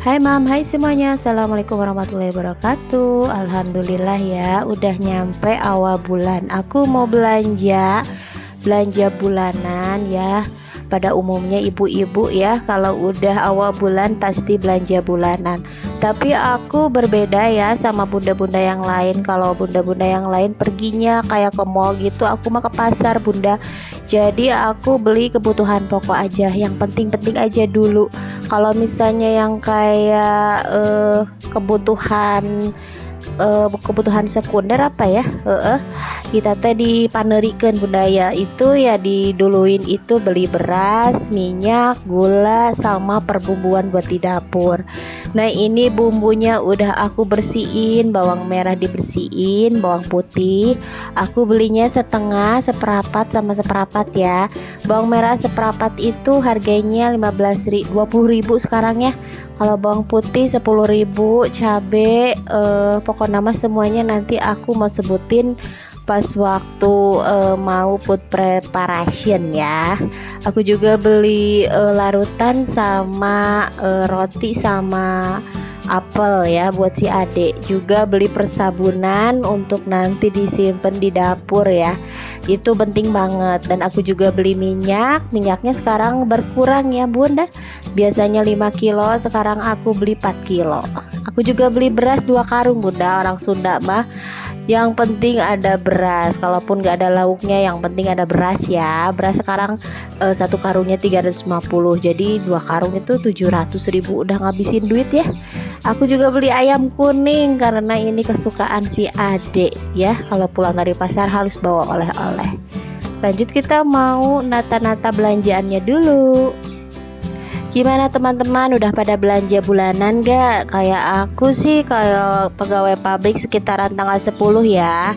Hai mam, hai semuanya. Assalamualaikum warahmatullahi wabarakatuh. Alhamdulillah ya, udah nyampe awal bulan. Aku mau belanja bulanan ya. Pada umumnya ibu-ibu ya, kalau udah awal bulan pasti belanja bulanan. Tapi aku berbeda ya sama bunda-bunda yang lain. Kalau bunda-bunda yang lain perginya kayak ke mall gitu, aku mah ke pasar bunda. Jadi aku beli kebutuhan pokok aja, yang penting-penting aja dulu. Kalau misalnya yang kayak kebutuhan sekunder apa ya, kita teh dipanerikeun budaya itu ya, diduluin itu beli beras, minyak, gula, sama perbumbuan buat di dapur. Nah ini bumbunya udah aku bersihin, bawang merah dibersihin, bawang putih aku belinya setengah, seperapat sama seperapat ya. Bawang merah seperapat itu harganya 20.000 sekarang ya. Kalau bawang putih 10.000, cabe pokoknya nama semuanya nanti aku mau sebutin pas waktu mau food preparation ya. Aku juga beli larutan sama roti sama apel ya buat si adek. Juga beli persabunan untuk nanti disimpan di dapur ya. Itu penting banget. Dan aku juga beli minyaknya sekarang berkurang ya bunda. Biasanya 5 kilo, sekarang aku beli 4 kilo. Aku juga beli beras 2 karung bunda. Orang Sunda mah yang penting ada beras, kalaupun gak ada lauknya yang penting ada beras ya. Beras sekarang satu karungnya 350, jadi 2 karung itu 700.000, udah ngabisin duit ya. Aku juga beli ayam kuning karena ini kesukaan si adek ya. Kalau pulang dari pasar harus bawa oleh-oleh. Lanjut kita mau nata-nata belanjaannya dulu. Gimana teman-teman, udah pada belanja bulanan gak? Kayak aku sih, kayak pegawai pabrik sekitaran tanggal 10 ya.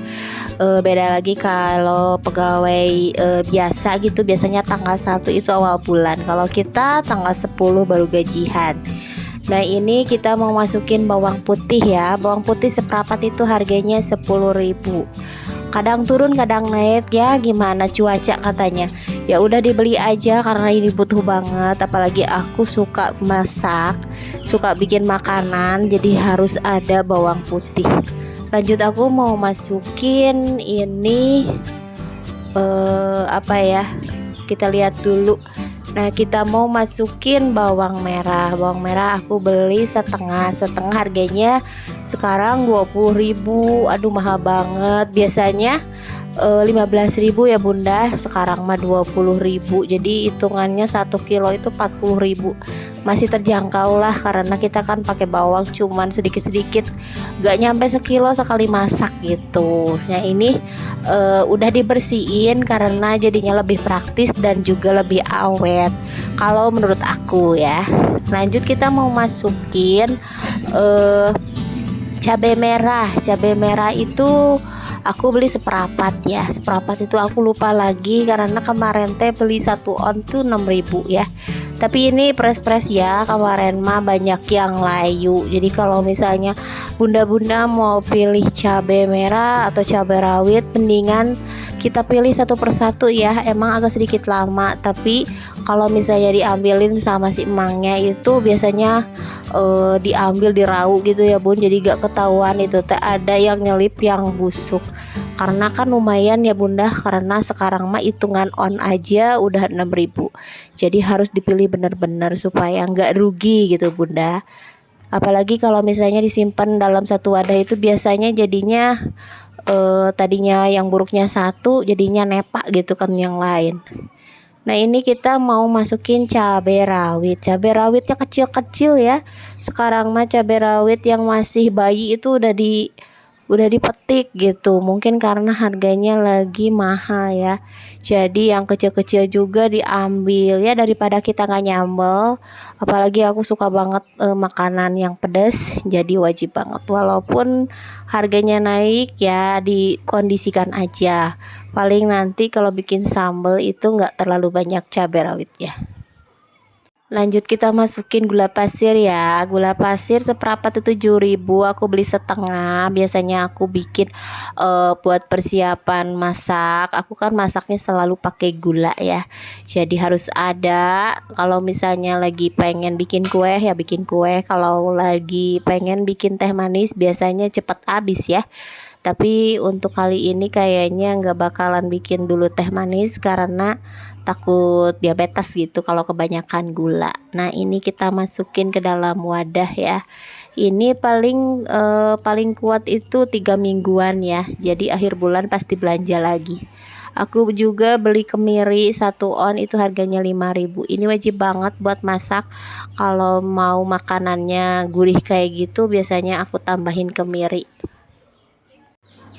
Beda lagi kalau pegawai biasa gitu, biasanya tanggal 1 itu awal bulan. Kalau kita tanggal 10 baru gajian. Nah ini kita mau masukin bawang putih ya. Bawang putih seperapat itu harganya 10.000. Kadang turun kadang naik ya, gimana cuaca katanya. Ya udah dibeli aja karena ini butuh banget. Apalagi aku suka masak, suka bikin makanan, jadi harus ada bawang putih. Lanjut aku mau masukin ini apa ya, kita lihat dulu. Nah kita mau masukin bawang merah. Bawang merah aku beli setengah harganya sekarang 20.000. Aduh mahal banget. Biasanya 15.000 ya bunda, sekarang mah 20.000. Jadi hitungannya 1 kilo itu 40.000. Masih terjangkau lah karena kita kan pakai bawang cuman sedikit-sedikit, gak nyampe sekilo sekali masak gitu. Nah ini udah dibersihin karena jadinya lebih praktis dan juga lebih awet kalau menurut aku ya. Lanjut kita mau masukin cabai merah itu aku beli seperapat ya. Seperapat itu aku lupa lagi karena kemarin teh beli 1 on tuh 6.000 ya. Tapi ini pres ya, kemarin mah banyak yang layu. Jadi kalau misalnya bunda-bunda mau pilih cabai merah atau cabai rawit, mendingan kita pilih satu persatu ya. Emang agak sedikit lama, tapi kalau misalnya diambilin sama si emangnya itu biasanya diambil dirau gitu ya bun, jadi gak ketahuan itu teh ada yang nyelip yang busuk. Karena kan lumayan ya bunda, karena sekarang mah hitungan on aja udah 6.000. Jadi harus dipilih benar-benar supaya nggak rugi gitu bunda. Apalagi kalau misalnya disimpan dalam satu wadah itu biasanya jadinya tadinya yang buruknya satu jadinya nepak gitu kan yang lain. Nah ini kita mau masukin cabai rawit. Cabai rawitnya kecil-kecil ya. Sekarang mah cabai rawit yang masih bayi itu udah dipetik gitu. Mungkin karena harganya lagi mahal ya. Jadi yang kecil-kecil juga diambil ya, daripada kita nggak nyambel. Apalagi aku suka banget makanan yang pedas. Jadi wajib banget walaupun harganya naik ya, dikondisikan aja. Paling nanti kalau bikin sambal itu nggak terlalu banyak cabai rawit ya. Lanjut kita masukin gula pasir ya. Gula pasir seperempat itu 7.000. Aku beli setengah. Biasanya aku bikin buat persiapan masak. Aku kan masaknya selalu pakai gula ya. Jadi harus ada. Kalau misalnya lagi pengen bikin kue ya bikin kue. Kalau lagi pengen bikin teh manis biasanya cepet habis ya. Tapi untuk kali ini kayaknya nggak bakalan bikin dulu teh manis karena takut diabetes gitu kalau kebanyakan gula. Nah, ini kita masukin ke dalam wadah ya. Ini paling kuat itu 3 mingguan ya. Jadi akhir bulan pasti belanja lagi. Aku juga beli kemiri 1 on itu harganya 5.000. Ini wajib banget buat masak. Kalau mau makanannya gurih kayak gitu biasanya aku tambahin kemiri.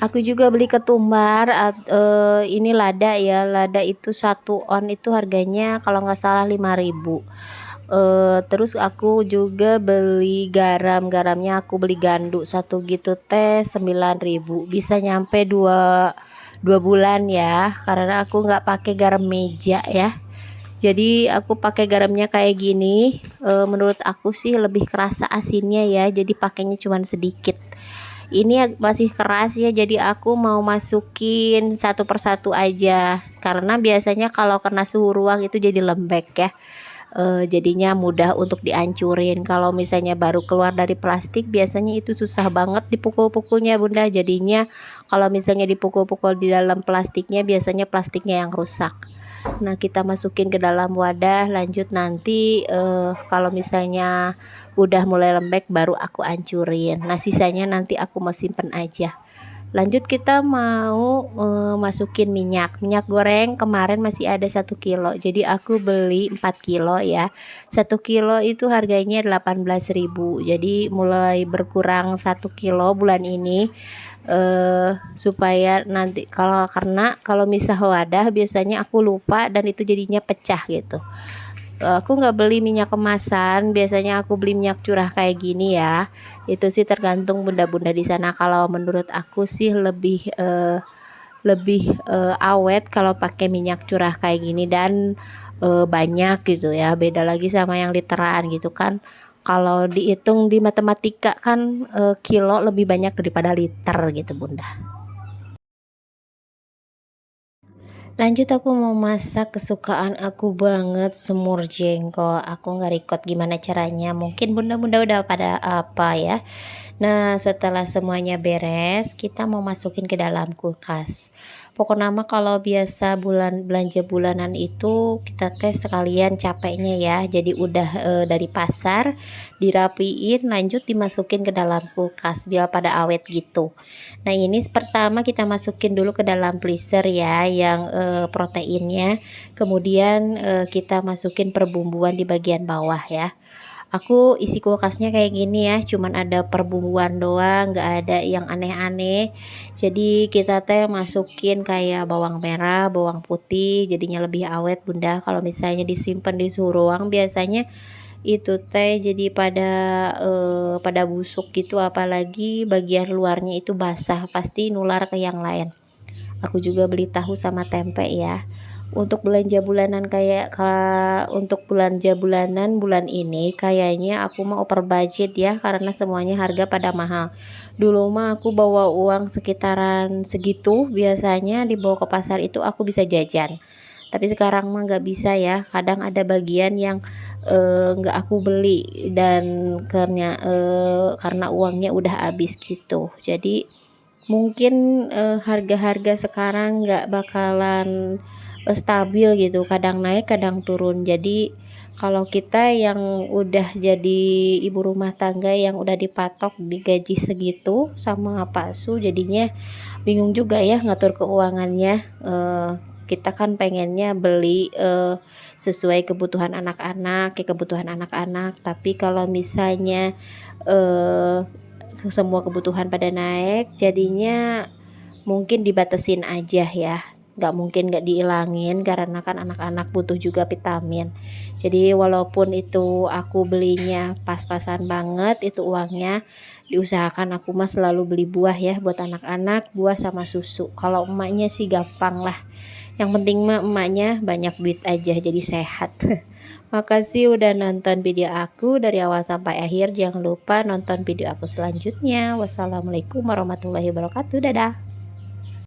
Aku juga beli ketumbar, ini lada ya, lada itu 1 on itu harganya kalau nggak salah 5.000. Terus aku juga beli garam, garamnya aku beli gandu satu gitu teh 9.000. Bisa nyampe dua bulan ya, karena aku nggak pakai garam meja ya. Jadi aku pakai garamnya kayak gini. Menurut aku sih lebih kerasa asinnya ya, jadi pakainya cuman sedikit. Ini masih keras ya, jadi aku mau masukin satu persatu aja karena biasanya kalau kena suhu ruang itu jadi lembek ya. Jadinya mudah untuk dihancurin. Kalau misalnya baru keluar dari plastik biasanya itu susah banget dipukul-pukulnya bunda, jadinya kalau misalnya dipukul-pukul di dalam plastiknya biasanya plastiknya yang rusak. Nah, kita masukin ke dalam wadah, lanjut nanti kalau misalnya udah mulai lembek baru aku hancurin. Nah, sisanya nanti aku mau simpen aja. Lanjut kita mau masukin minyak goreng. Kemarin masih ada 1 kilo, jadi aku beli 4 kilo ya. 1 kilo itu harganya 18.000, jadi mulai berkurang 1 kilo bulan ini, supaya nanti karena kalau misah wadah biasanya aku lupa dan itu jadinya pecah gitu. Aku nggak beli minyak kemasan, biasanya aku beli minyak curah kayak gini ya. Itu sih tergantung bunda-bunda di sana. Kalau menurut aku sih lebih awet kalau pakai minyak curah kayak gini dan banyak gitu ya. Beda lagi sama yang literan gitu kan. Kalau dihitung di matematika kan kilo lebih banyak daripada liter gitu bunda. Lanjut aku mau masak kesukaan aku banget, semur jengkol. Aku nggak record gimana caranya, mungkin bunda-bunda udah pada apa ya. Nah, setelah semuanya beres kita mau masukin ke dalam kulkas. Pokoknya mah kalau biasa belanja bulanan itu kita tes sekalian capeknya ya, jadi udah dari pasar dirapiin lanjut dimasukin ke dalam kulkas biar pada awet gitu. Nah, ini pertama kita masukin dulu ke dalam freezer ya yang proteinnya, kemudian kita masukin perbumbuan di bagian bawah ya. Aku isi kulkasnya kayak gini ya, cuman ada perbumbuan doang, nggak ada yang aneh-aneh. Jadi kita teh masukin kayak bawang merah, bawang putih, jadinya lebih awet bunda. Kalau misalnya disimpan di suhu ruang biasanya itu teh jadi pada busuk gitu, apalagi bagian luarnya itu basah, pasti nular ke yang lain. Aku juga beli tahu sama tempe ya. Untuk belanja bulanan kalau untuk belanja bulanan bulan ini kayaknya aku mau over budget ya karena semuanya harga pada mahal. Dulu mah aku bawa uang sekitaran segitu, biasanya dibawa ke pasar itu aku bisa jajan. Tapi sekarang mah nggak bisa ya. Kadang ada bagian yang nggak aku beli dan karena uangnya udah habis gitu. Jadi mungkin harga-harga sekarang nggak bakalan stabil gitu, kadang naik kadang turun. Jadi kalau kita yang udah jadi ibu rumah tangga yang udah dipatok digaji segitu sama Pak Su, jadinya bingung juga ya ngatur keuangannya. Kita kan pengennya beli sesuai kebutuhan anak-anak ya, kebutuhan anak-anak, tapi kalau misalnya eh, semua kebutuhan pada naik jadinya mungkin dibatasin aja ya. nggak mungkin nggak diilangin karena kan anak-anak butuh juga vitamin. Jadi walaupun itu aku belinya pas-pasan banget itu uangnya, diusahakan aku mah selalu beli buah ya buat anak-anak, buah sama susu. Kalau emaknya sih gampang lah, yang penting mah emaknya banyak duit aja jadi sehat. Makasih udah nonton video aku dari awal sampai akhir. Jangan lupa nonton video aku selanjutnya. Wassalamualaikum warahmatullahi wabarakatuh. Dadah.